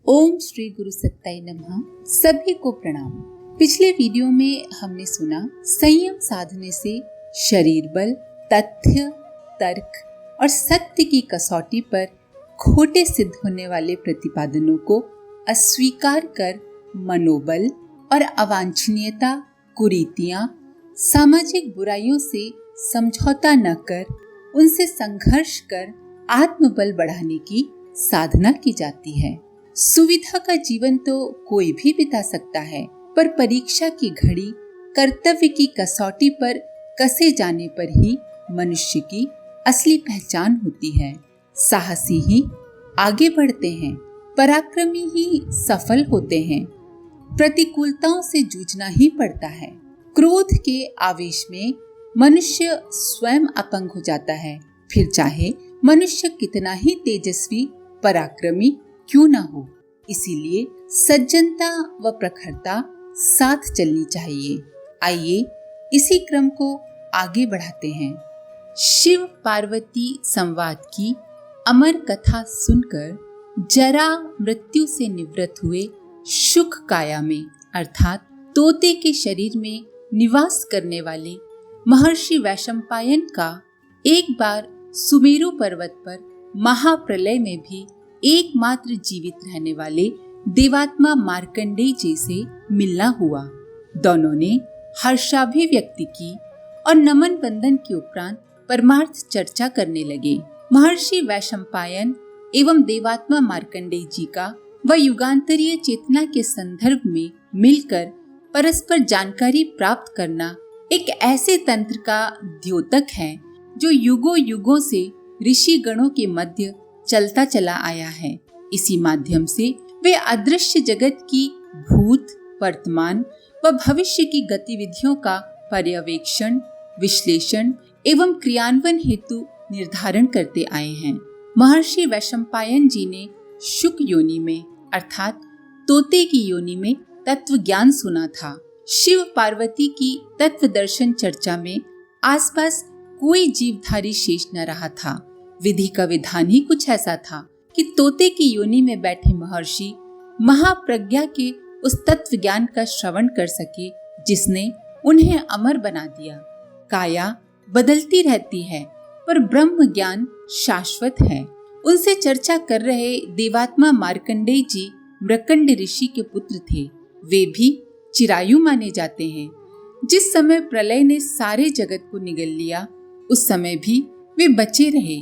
ओम श्री गुरु सत्ताई नमः। सभी को प्रणाम। पिछले वीडियो में हमने सुना संयम साधने से शरीर बल, तथ्य, तर्क और सत्य की कसौटी पर खोटे सिद्ध होने वाले प्रतिपादनों को अस्वीकार कर मनोबल और अवांछनीयता, कुरीतियां, सामाजिक बुराइयों से समझौता न कर उनसे संघर्ष कर आत्मबल बढ़ाने की साधना की जाती है। सुविधा का जीवन तो कोई भी बिता सकता है, पर परीक्षा की घड़ी कर्तव्य की कसौटी पर कसे जाने पर ही मनुष्य की असली पहचान होती है। साहसी ही आगे बढ़ते हैं, पराक्रमी ही सफल होते हैं। प्रतिकूलताओं से जूझना ही पड़ता है। क्रोध के आवेश में मनुष्य स्वयं अपंग हो जाता है, फिर चाहे मनुष्य कितना ही तेजस्वी, पराक्रमी क्यों ना हो। इसीलिए सज्जनता व प्रखरता साथ चलनी चाहिए। आइए इसी क्रम को आगे बढ़ाते हैं। शिव पार्वती संवाद की अमर कथा सुनकर जरा मृत्यु से निवृत्त हुए शुक काया में अर्थात तोते के शरीर में निवास करने वाले महर्षि वैशंपायन का एक बार सुमेरु पर्वत पर महाप्रलय में भी एकमात्र जीवित रहने वाले देवात्मा मार्कंडेय जी से मिलना हुआ। दोनों ने हर्षाभिव्यक्ति की और नमन बंदन के उपरांत परमार्थ चर्चा करने लगे। महर्षि वैशंपायन एवं देवात्मा मार्कंडेय जी का व युगांतरीय चेतना के संदर्भ में मिलकर परस्पर जानकारी प्राप्त करना एक ऐसे तंत्र का द्योतक है जो युगों युगों से ऋषि गणों के मध्य चलता चला आया है। इसी माध्यम से वे अदृश्य जगत की भूत, वर्तमान व भविष्य की गतिविधियों का पर्यवेक्षण, विश्लेषण एवं क्रियान्वयन हेतु निर्धारण करते आए हैं। महर्षि वैशंपायन जी ने शुक योनि में अर्थात तोते की योनि में तत्व ज्ञान सुना था। शिव पार्वती की तत्व दर्शन चर्चा में आसपास कोई जीवधारी शेष न रहा था। विधि का विधान ही कुछ ऐसा था कि तोते की योनि में बैठे महर्षि महाप्रज्ञा के उस तत्व ज्ञान का श्रवण कर सके जिसने उन्हें अमर बना दिया। काया बदलती रहती है, पर ब्रह्म ज्ञान शाश्वत है। उनसे चर्चा कर रहे देवात्मा मार्कंडेय जी मृकंड ऋषि के पुत्र थे। वे भी चिरायु माने जाते हैं। जिस समय प्रलय ने सारे जगत को निगल लिया, उस समय भी वे बचे रहे।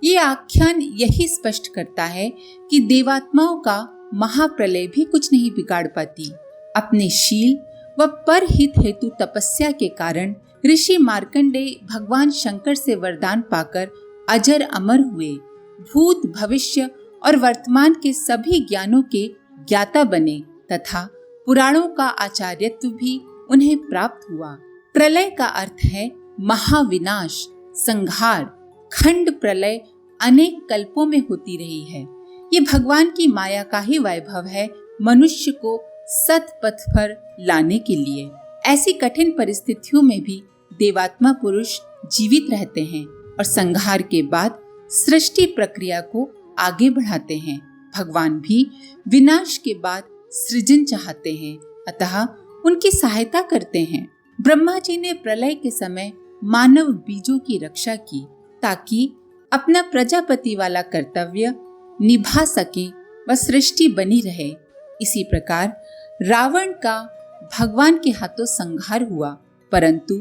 ये आख्यान यही स्पष्ट करता है कि देवात्माओं का महाप्रलय भी कुछ नहीं बिगाड़ पाती। अपने शील व परहित हेतु तपस्या के कारण ऋषि मार्कंडेय भगवान शंकर से वरदान पाकर अजर अमर हुए। भूत, भविष्य और वर्तमान के सभी ज्ञानों के ज्ञाता बने तथा पुराणों का आचार्यत्व भी उन्हें प्राप्त हुआ। प्रलय का अर्थ है महाविनाश, संहार। खंड प्रलय अनेक कल्पों में होती रही है। ये भगवान की माया का ही वैभव है मनुष्य को सतपथ पर लाने के लिए। ऐसी कठिन परिस्थितियों में भी देवात्मा पुरुष जीवित रहते हैं और संहार के बाद सृष्टि प्रक्रिया को आगे बढ़ाते हैं। भगवान भी विनाश के बाद सृजन चाहते हैं, अतः उनकी सहायता करते हैं। ब्रह्मा जी ने प्रलय के समय मानव बीजों की रक्षा की ताकि अपना प्रजापति वाला कर्तव्य निभा सकें व सृष्टि बनी रहे। इसी प्रकार रावण का भगवान के हाथों संहार हुआ, परंतु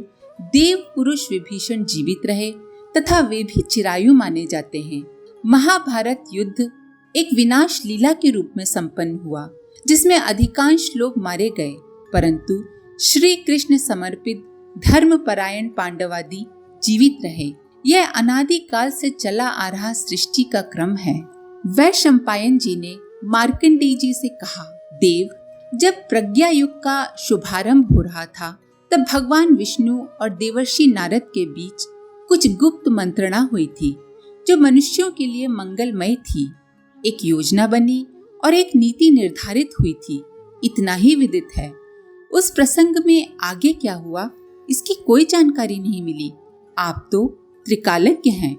देव पुरुष विभीषण जीवित रहे तथा वे भी चिरायु माने जाते हैं। महाभारत युद्ध एक विनाश लीला के रूप में संपन्न हुआ, जिसमें अधिकांश लोग मारे गए, परंतु श्री कृष्ण समर्पित धर्मपरायण पांडवादि जीवित रहे। यह अनादि काल से चला आ रहा सृष्टि का क्रम है। वैशंपायन जी ने मार्कंडेय जी से कहा, देव, जब प्रज्ञा युग का शुभारंभ हो रहा था, तब भगवान विष्णु और देवर्षि नारद के बीच कुछ गुप्त मंत्रणा हुई थी जो मनुष्यों के लिए मंगलमय थी। एक योजना बनी और एक नीति निर्धारित हुई थी, इतना ही विदित है। उस प्रसंग में आगे क्या हुआ इसकी कोई जानकारी नहीं मिली। आप तो त्रिकालज्ञ हैं।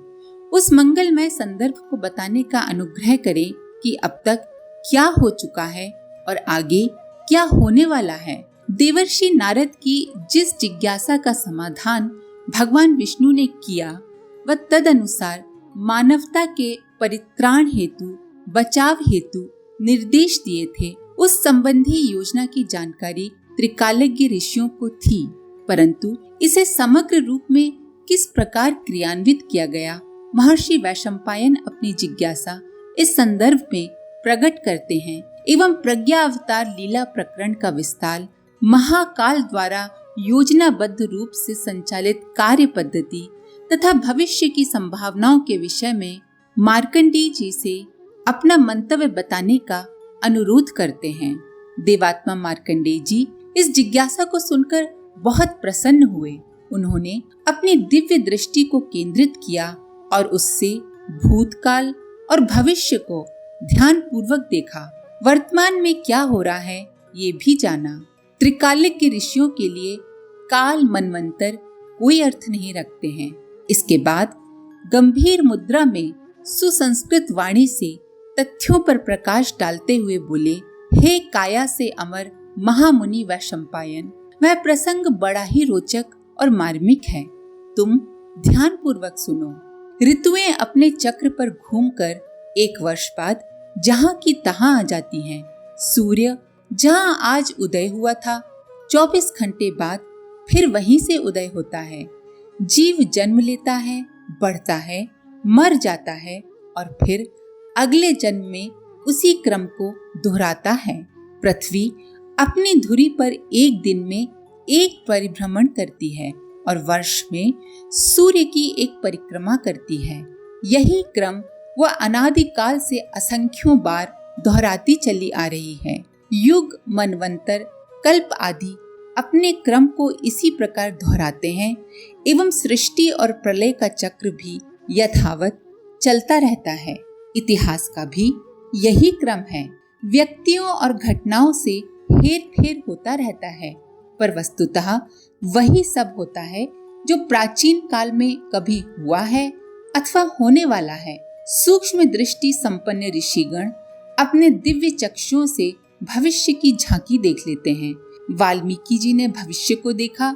उस मंगलमय संदर्भ को बताने का अनुग्रह करें कि अब तक क्या हो चुका है और आगे क्या होने वाला है। देवर्षि नारद की जिस जिज्ञासा का समाधान भगवान विष्णु ने किया वह तदनुसार मानवता के परित्राण हेतु, बचाव हेतु निर्देश दिए थे। उस संबंधी योजना की जानकारी त्रिकालज्ञ ऋषियों को थी, परंतु इसे समग्र रूप में किस प्रकार क्रियान्वित किया गया, महर्षि वैशंपायन अपनी जिज्ञासा इस संदर्भ में प्रकट करते हैं एवं प्रज्ञा अवतार लीला प्रकरण का विस्तार, महाकाल द्वारा योजनाबद्ध रूप से संचालित कार्य पद्धति तथा भविष्य की संभावनाओं के विषय में मार्कंडेय जी से अपना मंतव्य बताने का अनुरोध करते हैं। देवात्मा मार्कंडेय जी इस जिज्ञासा को सुनकर बहुत प्रसन्न हुए। उन्होंने अपनी दिव्य दृष्टि को केंद्रित किया और उससे भूतकाल और भविष्य को ध्यान पूर्वक देखा। वर्तमान में क्या हो रहा है ये भी जाना। त्रिकालज्ञ ऋषियों के लिए काल मनवंतर कोई अर्थ नहीं रखते हैं। इसके बाद गंभीर मुद्रा में सुसंस्कृत वाणी से तथ्यों पर प्रकाश डालते हुए बोले, हे काया से अमर महामुनि वैशंपायन, वह प्रसंग बड़ा ही रोचक और मार्मिक है। तुम ध्यान पूर्वक सुनो। ऋतुएं अपने चक्र पर घूमकर एक वर्ष बाद जहाँ की तहाँ आ जाती हैं। सूर्य जहाँ आज उदय हुआ था 24 घंटे बाद फिर वहीं से उदय होता है। जीव जन्म लेता है, बढ़ता है, मर जाता है और फिर अगले जन्म में उसी क्रम को दोहराता है। पृथ्वी अपनी धुरी पर एक दिन में एक परिभ्रमण करती है और वर्ष में सूर्य की एक परिक्रमा करती है। यही क्रम वह अनादिकाल से असंख्यों बार दोहराती चली आ रही है। युग, मनवंतर, कल्प आदि अपने क्रम को इसी प्रकार दोहराते हैं एवं सृष्टि और प्रलय का चक्र भी यथावत चलता रहता है। इतिहास का भी यही क्रम है। व्यक्तियों और घटनाओं से हेर फेर होता रहता है, पर वस्तुतः वही सब होता है जो प्राचीन काल में कभी हुआ है अथवा होने वाला है। सूक्ष्म दृष्टि संपन्न ऋषिगण अपने दिव्य चक्षुओं से भविष्य की झांकी देख लेते हैं। वाल्मीकि जी ने भविष्य को देखा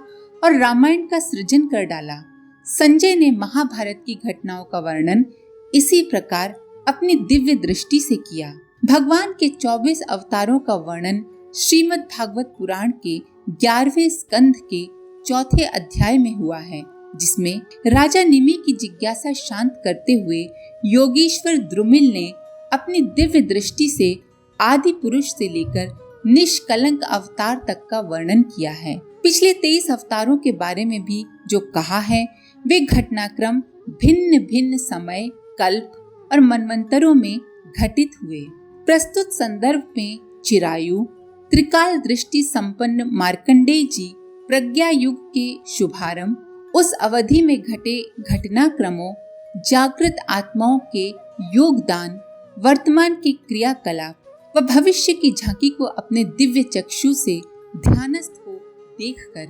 और रामायण का सृजन कर डाला। संजय ने महाभारत की घटनाओं का वर्णन इसी प्रकार अपनी दिव्य दृष्टि से किया। भगवान के 24 अवतारों का वर्णन श्रीमद् भागवत पुराण के 11वें स्कंध के 4थे अध्याय में हुआ है, जिसमें राजा निमि की जिज्ञासा शांत करते हुए योगीश्वर द्रुमिल ने अपनी दिव्य दृष्टि से आदि पुरुष से लेकर निष्कलंक अवतार तक का वर्णन किया है। पिछले 23 अवतारों के बारे में भी जो कहा है वे घटनाक्रम भिन्न भिन्न समय, कल्प और मनवंतरों में घटित हुए। प्रस्तुत संदर्भ में चिरायु, त्रिकाल दृष्टि संपन्न मार्कंडेय जी प्रज्ञा युग के शुभारंभ, उस अवधि में घटे घटनाक्रमों, जागृत आत्माओं के योगदान, वर्तमान के क्रियाकलाप व भविष्य की झांकी को अपने दिव्य चक्षु से ध्यानस्थ हो देखकर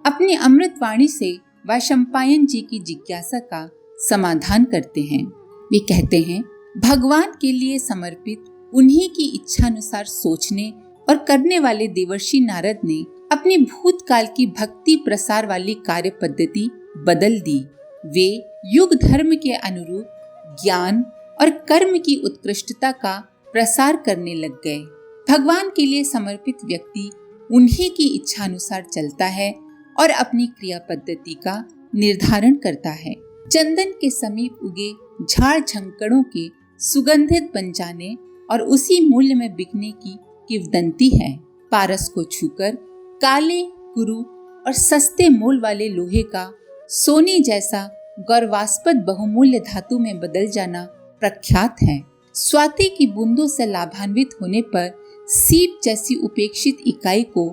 अपनी अमृत वाणी से वैशंपायन जी की जिज्ञासा का समाधान करते हैं। वे कहते हैं, भगवान के लिए समर्पित उन्हीं की इच्छानुसार सोचने और करने वाले देवर्षि नारद ने अपनी भूतकाल की भक्ति प्रसार वाली कार्य पद्धति बदल दी। वे युग धर्म के अनुरूप ज्ञान और कर्म की उत्कृष्टता का प्रसार करने लग गए। भगवान के लिए समर्पित व्यक्ति उन्हीं की इच्छानुसार चलता है और अपनी क्रिया पद्धति का निर्धारण करता है। चंदन के समीप उगे झाड़ झंकड़ों के सुगंधित बन जाने और उसी मूल्य में बिकने की किंवदंती है। पारस को छूकर काले, कुरु और सस्ते मोल वाले लोहे का सोने जैसा गौरवास्पद बहुमूल्य धातु में बदल जाना प्रख्यात है। स्वाति की बूंदों से लाभान्वित होने पर सीप जैसी उपेक्षित इकाई को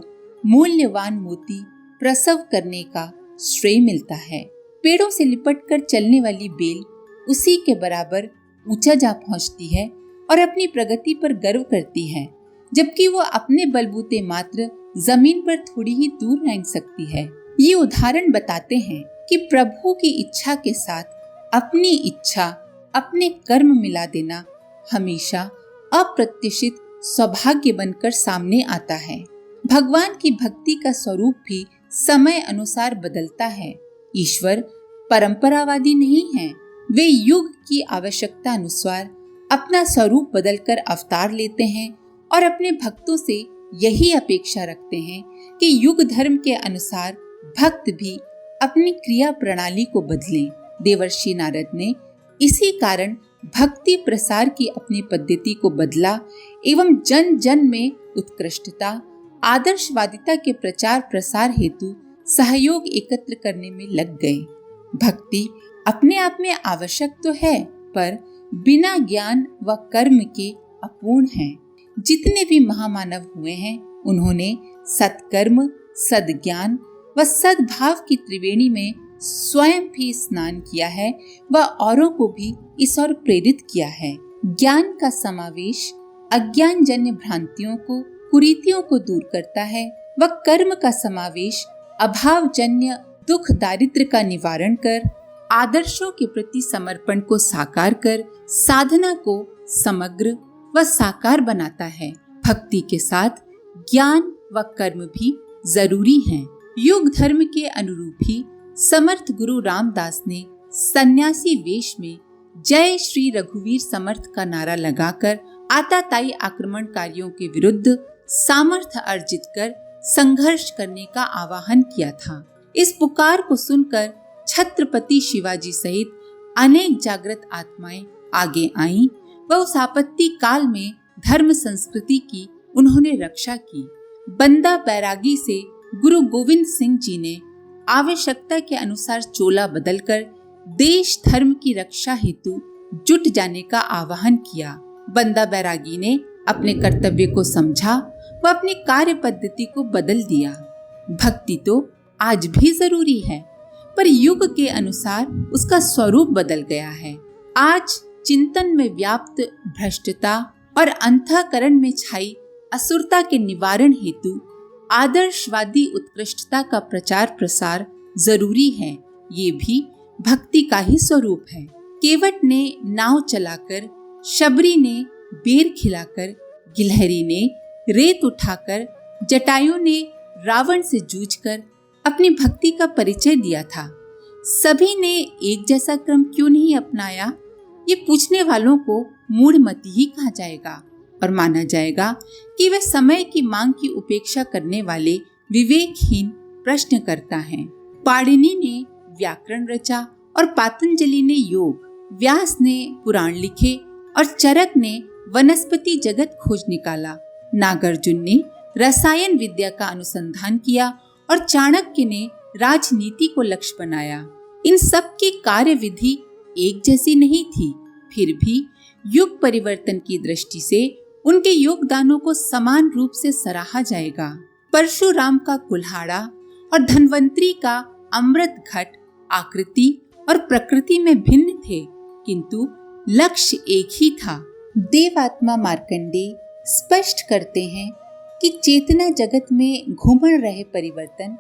मूल्यवान मोती प्रसव करने का श्रेय मिलता है। पेड़ों से लिपटकर चलने वाली बेल उसी के बराबर ऊंचा जा पहुंचती है और अपनी प्रगति पर गर्व करती है, जबकि वो अपने बलबूते मात्र जमीन पर थोड़ी ही दूर रेंग सकती है। ये उदाहरण बताते हैं कि प्रभु की इच्छा के साथ अपनी इच्छा, अपने कर्म मिला देना हमेशा अप्रत्याशित सौभाग्य बनकर सामने आता है। भगवान की भक्ति का स्वरूप भी समय अनुसार बदलता है। ईश्वर परंपरावादी नहीं है, वे युग की आवश्यकता अनुसार अपना स्वरूप बदलकर अवतार लेते हैं और अपने भक्तों से यही अपेक्षा रखते हैं कि युग धर्म के अनुसार भक्त भी अपनी क्रिया प्रणाली को बदलें। देवर्षि नारद ने इसी कारण भक्ति प्रसार की अपनी पद्धति को बदला एवं जन जन में उत्कृष्टता, आदर्शवादिता के प्रचार प्रसार हेतु सहयोग एकत्र करने में लग गए। भक्ति अपने आप में आवश्यक तो है, पर बिना ज्ञान व कर्म के अपूर्ण है। जितने भी महामानव हुए हैं, उन्होंने सत्कर्म, सद्ज्ञान व सद्भाव की त्रिवेणी में स्वयं भी स्नान किया है व औरों को भी इस ओर प्रेरित किया है। ज्ञान का समावेश अज्ञान जन्य भ्रांतियों को, कुरीतियों को दूर करता है व कर्म का समावेश अभाव जन्य दुख दारिद्र्य का निवारण कर, आदर्शों के प्रति समर्पण को साकार कर साधना को समग्र व साकार बनाता है। भक्ति के साथ ज्ञान व कर्म भी जरूरी हैं। युग धर्म के अनुरूप ही समर्थ गुरु रामदास ने सन्यासी वेश में जय श्री रघुवीर समर्थ का नारा लगाकर आताताई आक्रमणकारियों के विरुद्ध सामर्थ्य अर्जित कर संघर्ष करने का आह्वान किया था। इस पुकार को सुनकर छत्रपति शिवाजी सहित अनेक जागृत आत्माएं आगे आईं व उस आपत्ति काल में धर्म संस्कृति की उन्होंने रक्षा की। बंदा बैरागी से गुरु गोविंद सिंह जी ने आवश्यकता के अनुसार चोला बदलकर देश धर्म की रक्षा हेतु जुट जाने का आह्वान किया। बंदा बैरागी ने अपने कर्तव्य को समझा व अपनी कार्य पद्धति को बदल दिया। भक्ति तो आज भी जरूरी है, पर युग के अनुसार उसका स्वरूप बदल गया है। आज चिंतन में व्याप्त भ्रष्टता और अंतःकरण में छाई असुरता के निवारण हेतु आदर्शवादी उत्कृष्टता का प्रचार प्रसार जरूरी है। ये भी भक्ति का ही स्वरूप है। केवट ने नाव चलाकर, शबरी ने बेर खिलाकर, गिलहरी ने रेत उठाकर, जटायु ने रावण से जूझकर अपनी भक्ति का परिचय दिया था। सभी ने एक जैसा क्रम क्यों नहीं अपनाया? ये पूछने वालों को मूढ़मती ही कहा जाएगा और माना जाएगा कि वे समय की मांग की उपेक्षा करने वाले विवेकहीन प्रश्नकर्ता हैं। पाणिनि ने व्याकरण रचा और पातंजलि ने योग, व्यास ने पुराण लिखे और चरक ने वनस्पति जगत खोज निकाला। नागार्जुन ने रसायन विद्या का अनुसंधान किया और चाणक्य ने राजनीति को लक्ष्य बनाया। इन सब की कार्य विधि एक जैसी नहीं थी, फिर भी युग परिवर्तन की दृष्टि से उनके योगदानों को समान रूप से सराहा जाएगा। परशुराम का कुल्हाड़ा और धन्वंतरी का अमृत घट आकृति और प्रकृति में भिन्न थे, किंतु लक्ष्य एक ही था। देवात्मा मार्कंडेय स्पष्ट करते हैं कि चेतना जगत में घूमड़ रहे परिवर्तन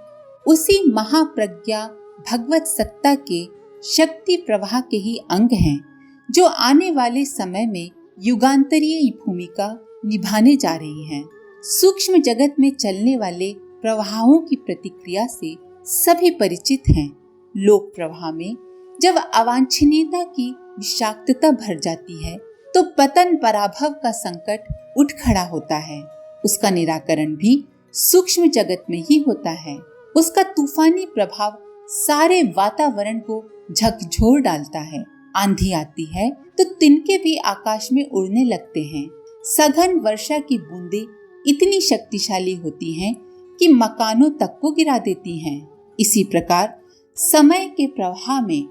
उसी महाप्रज्ञा भगवत सत्ता के शक्ति प्रवाह के ही अंग हैं, जो आने वाले समय में युगांतरीय भूमिका निभाने जा रही हैं। सूक्ष्म जगत में चलने वाले प्रवाहों की प्रतिक्रिया से सभी परिचित हैं। लोक प्रवाह में जब अवांछनीयता की विषाक्तता भर जाती है, तो पतन पराभव का संकट उठ खड़ा होता है। उसका निराकरण भी सूक्ष्म जगत में ही होता है। उसका तूफानी प्रभाव सारे वातावरण को झकझोर डालता है। आंधी आती है तो तिनके भी आकाश में उड़ने लगते हैं। सघन वर्षा की बूंदें इतनी शक्तिशाली होती हैं कि मकानों तक को गिरा देती हैं। इसी प्रकार समय के प्रवाह में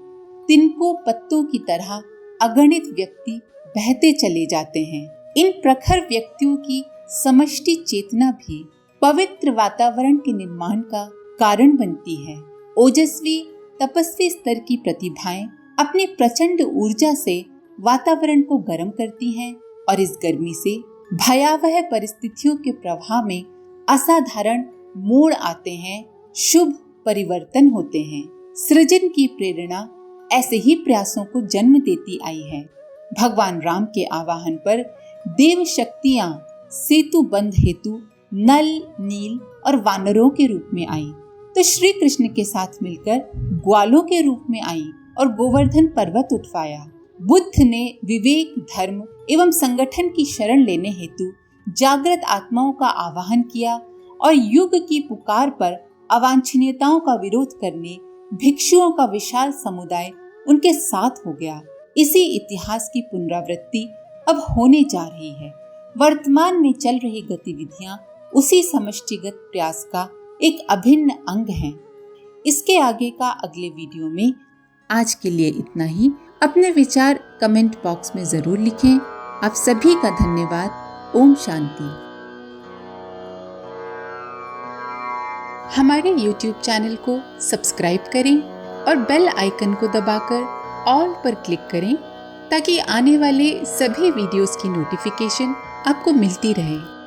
तिनकों पत्तों की तरह अगणित व्यक्ति बहते चले जाते हैं। इन प्रखर व्यक्तियों की समष्टि चेतना भी पवित्र वातावरण के निर्माण का कारण बनती है। ओजस्वी तपस्वी स्तर की प्रतिभाएं अपनी प्रचंड ऊर्जा से वातावरण को गर्म करती हैं और इस गर्मी से भयावह परिस्थितियों के प्रवाह में असाधारण मोड़ आते हैं, शुभ परिवर्तन होते हैं। सृजन की प्रेरणा ऐसे ही प्रयासों को जन्म देती आई है। भगवान राम के आह्वान पर देव शक्तियां सेतु बंध हेतु नल, नील और वानरों के रूप में आई, तो श्री कृष्ण के साथ मिलकर ग्वालों के रूप में आई और गोवर्धन पर्वत उठवाया। बुद्ध ने विवेक, धर्म एवं संगठन की शरण लेने हेतु जागृत आत्माओं का आवाहन किया और युग की पुकार पर अवांछनीयताओं का विरोध करने भिक्षुओं का विशाल समुदाय उनके साथ हो गया। इसी इतिहास की पुनरावृत्ति अब होने जा रही है। वर्तमान में चल रही गतिविधियां उसी समष्टिगत प्रयास का एक अभिन्न अंग हैं। इसके आगे का अगले वीडियो में। आज के लिए इतना ही। अपने विचार कमेंट बॉक्स में जरूर लिखें। आप सभी का धन्यवाद। ओम शांति। हमारे YouTube चैनल को सब्सक्राइब करें और बेल आइकन को दबाकर ऑल पर क्लिक करें ताकि आने वाले सभी वीडियोस की नोटिफिकेशन आपको मिलती रहे।